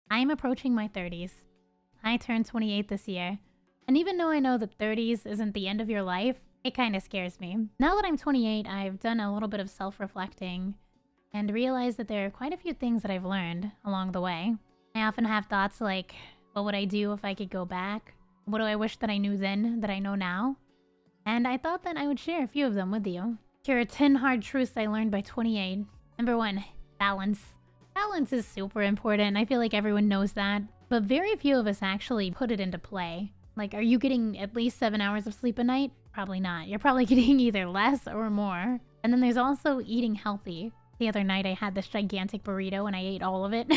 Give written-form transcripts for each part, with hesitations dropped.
I'm approaching my 30s. I turned 28 this year. And even though I know that 30s isn't the end of your life, it kind of scares me. Now that I'm 28, I've done a little bit of self-reflecting and realized that there are quite a few things that I've learned along the way. I often have thoughts like, what would I do if I could go back? What do I wish that I knew then that I know now? And I thought that I would share a few of them with you. Here are 10 hard truths I learned by 28. Number 1, balance. Balance is super important. I feel like everyone knows that. But very few of us actually put it into play. Like, are you getting at least 7 hours of sleep a night? Probably not. You're probably getting either less or more. And then there's also eating healthy. The other night I had this gigantic burrito and I ate all of it.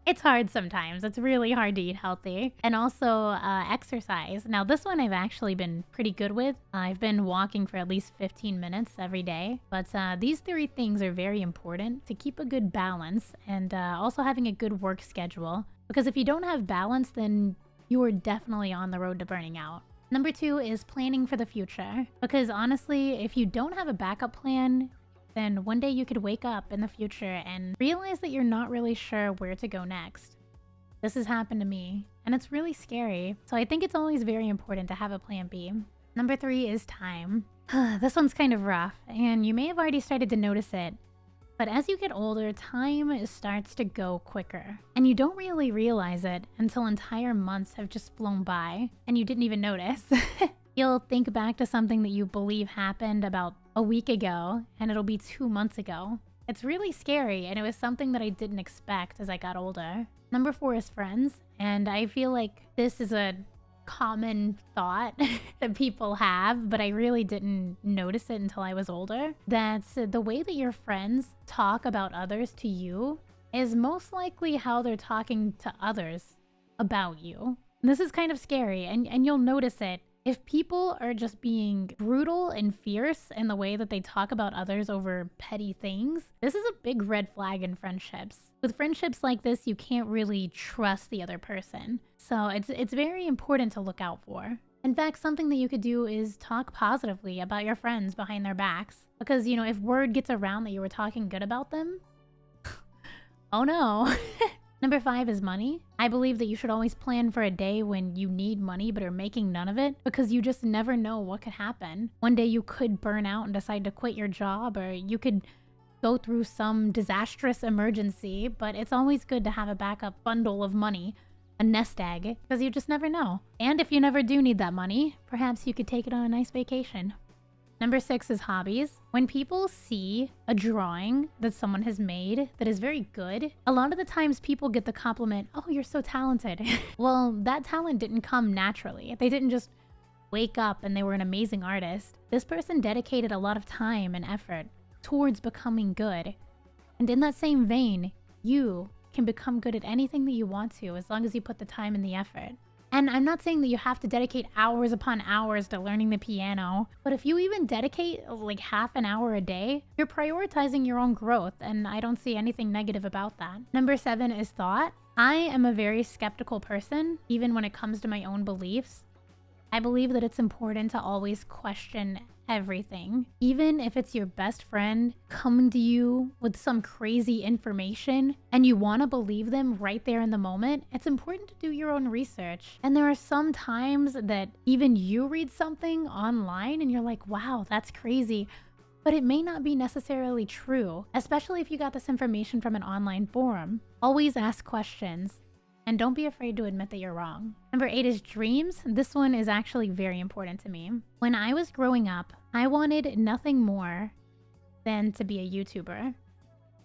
It's hard sometimes. It's really hard to eat healthy. And also exercise. Now this one I've actually been pretty good with. I've been walking for at least 15 minutes every day. But these 3 things are very important to keep a good balance and also having a good work schedule. Because if you don't have balance, then you are definitely on the road to burning out. Number 2 is planning for the future. Because honestly, if you don't have a backup plan, then one day you could wake up in the future and realize that you're not really sure where to go next. This has happened to me, and it's really scary. So I think it's always very important to have a plan B. Number 3 is time. This one's kind of rough, and you may have already started to notice it. But as you get older, time starts to go quicker. And you don't really realize it until entire months have just flown by, and you didn't even notice. You'll think back to something that you believe happened about a week ago, and it'll be 2 months ago. It's really scary, and it was something that I didn't expect as I got older. Number 4 is friends, and I feel like this is a common thought that people have, but I really didn't notice it until I was older. That's the way that your friends talk about others to you is most likely how they're talking to others about you. And this is kind of scary, and you'll notice it. If people are just being brutal and fierce in the way that they talk about others over petty things, this is a big red flag in friendships. With friendships like this, you can't really trust the other person. So it's very important to look out for. In fact, something that you could do is talk positively about your friends behind their backs. Because, you know, if word gets around that you were talking good about them, oh no. Number 5 is money. I believe that you should always plan for a day when you need money but are making none of it, because you just never know what could happen. One day you could burn out and decide to quit your job, or you could go through some disastrous emergency, but it's always good to have a backup bundle of money, a nest egg, because you just never know. And if you never do need that money, perhaps you could take it on a nice vacation. Number 6 is hobbies. When people see a drawing that someone has made that is very good, a lot of the times people get the compliment, oh, you're so talented. Well, that talent didn't come naturally. They didn't just wake up and they were an amazing artist. This person dedicated a lot of time and effort towards becoming good. And in that same vein, you can become good at anything that you want to as long as you put the time and the effort. And I'm not saying that you have to dedicate hours upon hours to learning the piano, but if you even dedicate like half an hour a day, you're prioritizing your own growth, and I don't see anything negative about that. Number 7 is thought. I am a very skeptical person, even when it comes to my own beliefs. I believe that it's important to always question everything. Even if it's your best friend coming to you with some crazy information and you want to believe them right there in the moment, it's important to do your own research. And there are some times that even you read something online and you're like, wow, that's crazy. But it may not be necessarily true, especially if you got this information from an online forum. Always ask questions. And don't be afraid to admit that you're wrong. Number 8 is dreams. This one is actually very important to me. When I was growing up, I wanted nothing more than to be a YouTuber.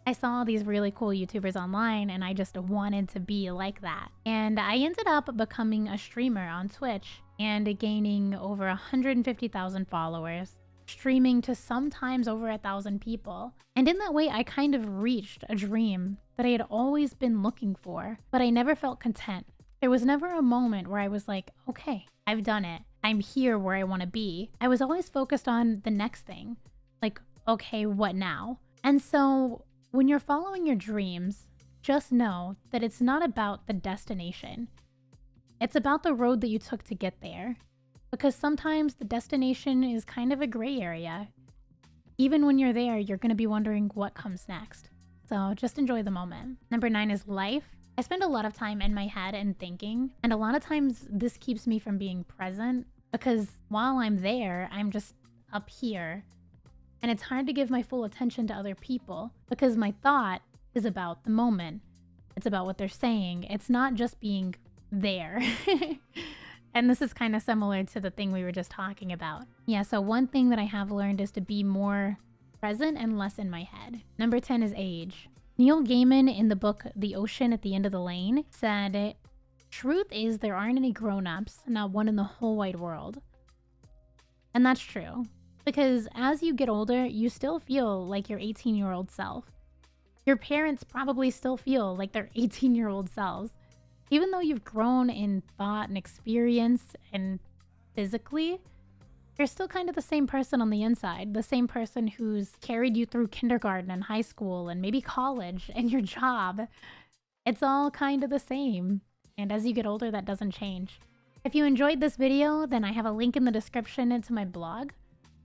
I saw these really cool YouTubers online and I just wanted to be like that. And I ended up becoming a streamer on Twitch and gaining over 150,000 followers, streaming to sometimes over 1,000 people. And in that way, I kind of reached a dream that I had always been looking for, but I never felt content. There was never a moment where I was like, okay, I've done it. I'm here where I want to be. I was always focused on the next thing. Like, okay, what now? And so when you're following your dreams, just know that it's not about the destination. It's about the road that you took to get there. Because sometimes the destination is kind of a gray area. Even when you're there, you're going to be wondering what comes next. So just enjoy the moment. Number 9 is life. I spend a lot of time in my head and thinking, and a lot of times this keeps me from being present because while I'm there, I'm just up here. And it's hard to give my full attention to other people because my thought is about the moment. It's about what they're saying. It's not just being there. And this is kind of similar to the thing we were just talking about. Yeah, so one thing that I have learned is to be more present and less in my head. Number 10 is age. Neil Gaiman in the book The Ocean at the End of the Lane said, "Truth is there aren't any grown-ups, not one in the whole wide world." And that's true. Because as you get older, you still feel like your 18-year-old self. Your parents probably still feel like their 18-year-old selves. Even though you've grown in thought and experience and physically, you're still kind of the same person on the inside. The same person who's carried you through kindergarten and high school and maybe college and your job. It's all kind of the same. And as you get older, that doesn't change. If you enjoyed this video, then I have a link in the description into my blog,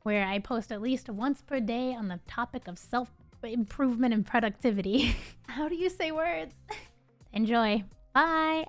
where I post at least once per day on the topic of self-improvement and productivity. How do you say words? Enjoy. Bye!